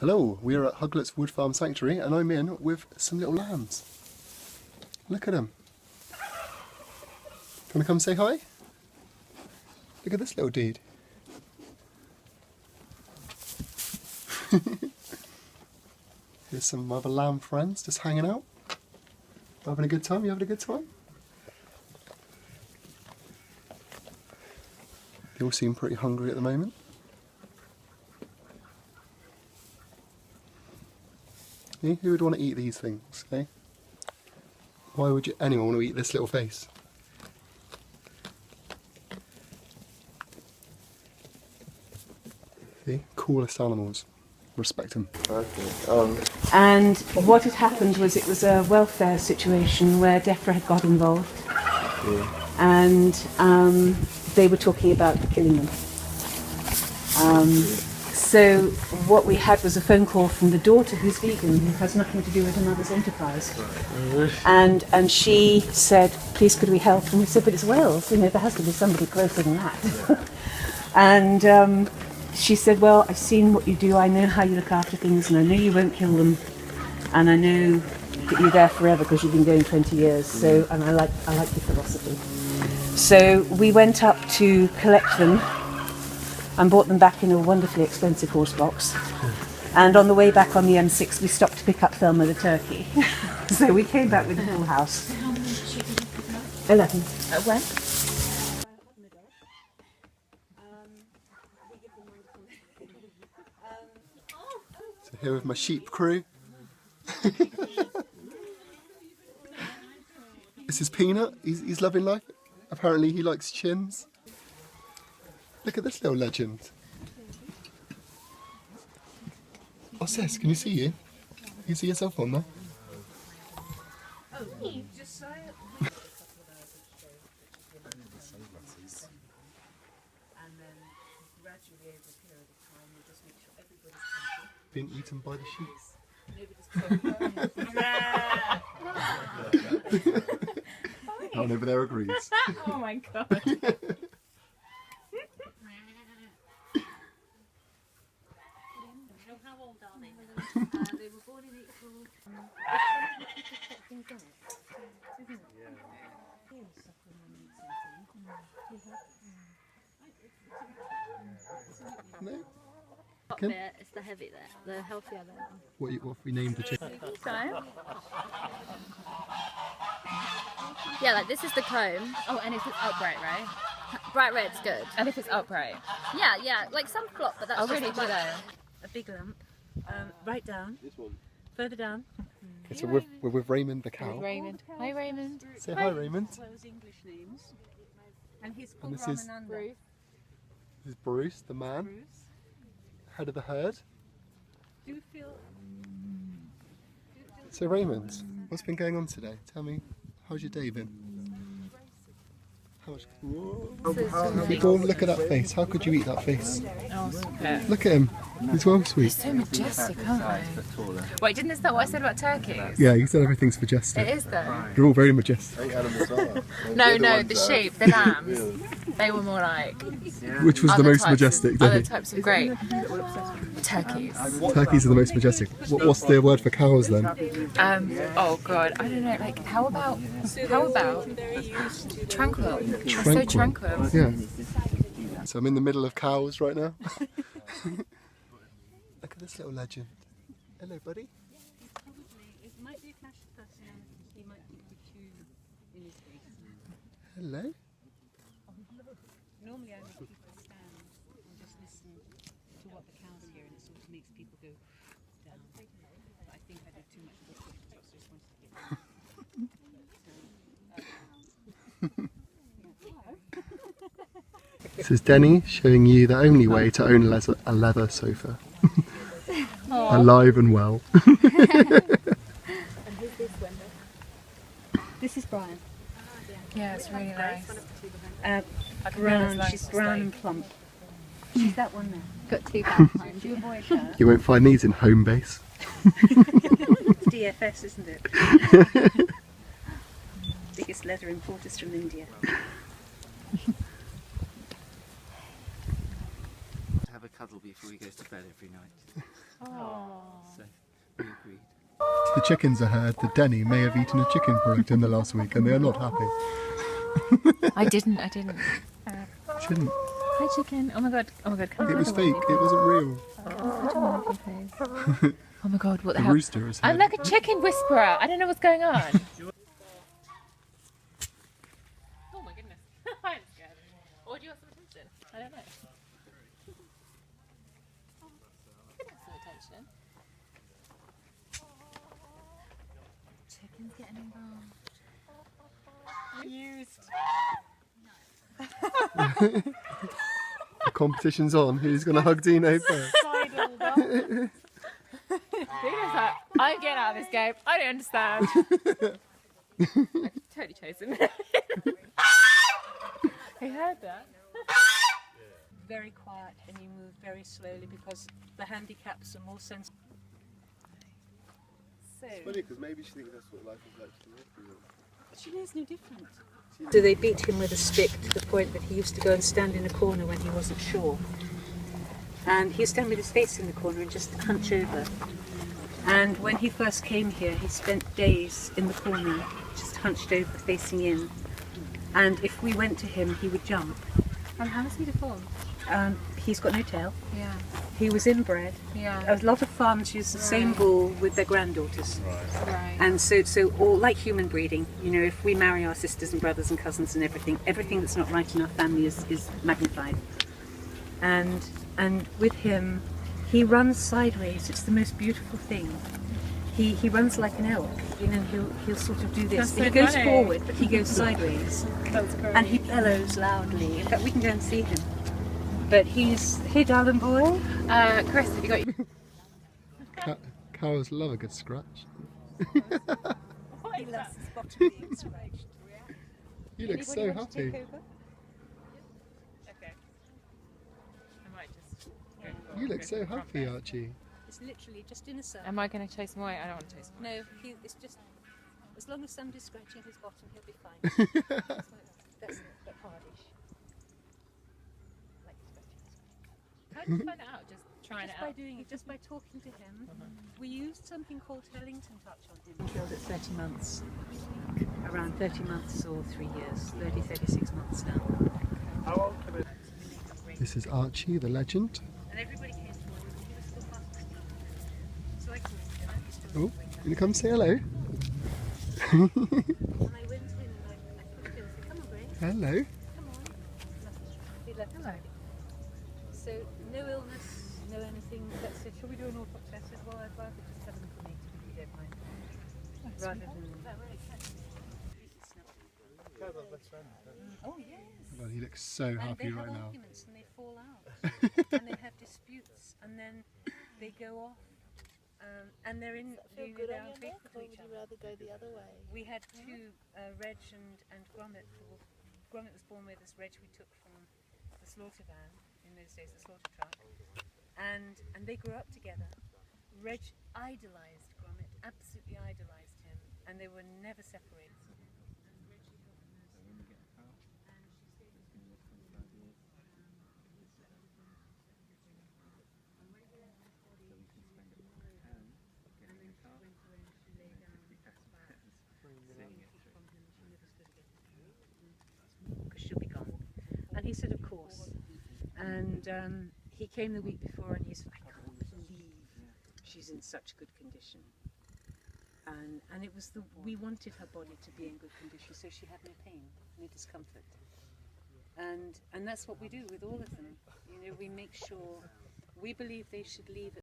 Hello, we're at Hugletts Wood Farm Sanctuary and I'm in with some little lambs. Look at them. Wanna come say hi? Look at this little dude. Here's some other lamb friends just hanging out. Having a good time? You having a good time? They all seem pretty hungry at the moment. Eh? Who would want to eat these things? Eh? Why would anyone want to eat this little face? See? Coolest animals. Respect them. Okay. And what had happened was it was a welfare situation where DEFRA had got involved, and they were talking about killing them. So what we had was a phone call from the daughter, who's vegan, who has nothing to do with her mother's enterprise, and she said, "Please, could we help?" And we said, "But it's Wales, you know, there has to be somebody closer than that." And she said, "Well, I've seen what you do, I know how you look after things, and I know you won't kill them, and I know that you're there forever because you've been going 20 years, so, and I like your philosophy." So we went up to collect them and brought them back in a wonderfully expensive horse box. And on the way back on the M6, we stopped to pick up Thelma the turkey. So we came back with a full house. 11. When? So here with my sheep crew. This is Peanut. He's loving life. Apparently he likes chins. Look at this little legend. Oh, Sis, can you see you? Can you see yourself on there? Oh, just say it. And then gradually over a period of time, we'll just make sure everybody's Being eaten by the sheep. Nobody's over there agrees. Oh my god. How old are they? They were born in April. No? Top bit is the heavy bit, the healthier bit. What have we named the chicken? Yeah, like this is the comb. Oh, and if it's upright, right? Bright red's good. And if it's upright? Yeah, like some flop, but that's Oh, just really? like, A big lump. Right down. This one. Further down. Okay, so we're with Raymond the cow. Raymond. Hi, Raymond. Say hi, Raymond. Those English names. And he's And called this is Ramananda. Bruce. This is Bruce, the man, Bruce. head of the herd. Do you feel... So Raymond, what's been going on today? Tell me, how's your day been? How much? Whoa. Look at that face. How could you eat that face? Oh, super. Look at him. He's well sweet. So majestic, aren't they? Wait, didn't this that what I said about turkeys? Yeah, you said everything's majestic. It is though. You're all very majestic. No, the sheep, the lambs, they were more like Which was the most majestic? Other types of great turkeys. Turkeys are the most majestic. What's the word for cows then? Oh god, I don't know. Like, how about tranquil? They're so tranquil. Yeah. So I'm in the middle of cows right now. Look at this little legend. Hello, buddy. It might be a clash of personalities. He might be too in his face. Hello. Normally I make people stand and just listen to what the cows hear, and it sort of makes people go down. But I think I did too much talking, so I just wanted to get This is Denny showing you the only way to own a leather sofa. Alive and well. And who's this window? This is Brian. Yeah, it's really nice. Brown, she's brown and plump. She's that one there. Got two bags behind Do you. you avoid her? You won't find these in home base. It's DFS, isn't it? Biggest leather importers from India. Have a cuddle before he goes to bed every night. So we agreed. The chickens are heard that Denny may have eaten a chicken product in the last week and they are not happy. I didn't. Shouldn't. Hi, chicken. Oh my god. Come It was fake, it wasn't real. Oh my god, what the The hell? rooster is I'm here. like a chicken whisperer. I don't know what's going on. Oh my goodness. I'm scared. Or do you want some attention? I don't know. Could have some attention. Chicken's getting involved. The competition's on. Who's going to hug Dino first? Dino's like, I'm getting out of this game. I don't understand. I totally chose him. I heard that. Very quiet, and you move very slowly because the handicaps are more sensitive. So, Funny because maybe she thinks that's what life is like to live. she knows no different. So they beat him with a stick to the point that he used to go and stand in a corner when he wasn't sure. And he'd stand with his face in the corner and just hunch over. And when he first came here, he spent days in the corner, just hunched over, facing in. And if we went to him, he would jump. And how is he deformed? He's got no tail. Yeah. He was inbred. Yeah. A lot of farms use the same bull with their granddaughters. Right. And so all like human breeding, you know, if we marry our sisters and brothers and cousins and everything that's not right in our family is magnified. And with him, he runs sideways. It's the most beautiful thing. He runs like an elk, you know. He'll sort of do this. That's so He goes funny. forward, but he goes sideways, That's great. and he bellows loudly. In fact, we can go and see him. But hey, darling boy. Chris, have you got your... Cows love a good scratch. He loves his bottom being scratched. You look so happy. Okay. I might just... You look so happy, Archie. It's literally just in a circle. Am I going to chase him away? I don't want to chase him away. No, it's just as long as somebody's scratching his bottom, he'll be fine. That's a bit hardish. Like scratching. How did you find it out? Just trying Just it by out? doing it, just by talking to him. We used something called Hellington touch on him. Killed at 30 months. Around 30 months or 3 years. 36 months now. This is Archie, the legend. And everybody came forward and he was still fast asleep. So I called him and he's still Oh, asleep. you gonna come say hello? And I went in and I pushed him and said, come on, Grace. Hello. Come on. He left. Hello. So no illness, no anything. That's it. Shall we do an autopsy? I said, well, I'd rather just have them cremated if you don't mind. Rather than. Oh yes. God, he looks so And happy they right have now. arguments and they fall out, and they have disputes, and then they go off, and they're in. Feel They're good on your unfaithful neck, or to each would you other. rather go the other way? We had two, Reg and Gromit. Gromit was born with us. Reg we took from the slaughter van, in those days the slaughter truck, and they grew up together. Reg idolised Gromit, absolutely idolised him, and they were never separated. Because she'll be gone. And he said, of course. And he came the week before and he said, I can't believe she's in such good condition. And it was we wanted her body to be in good condition so she had no pain, no discomfort. And that's what we do with all of them. You know, we make sure, we believe they should leave at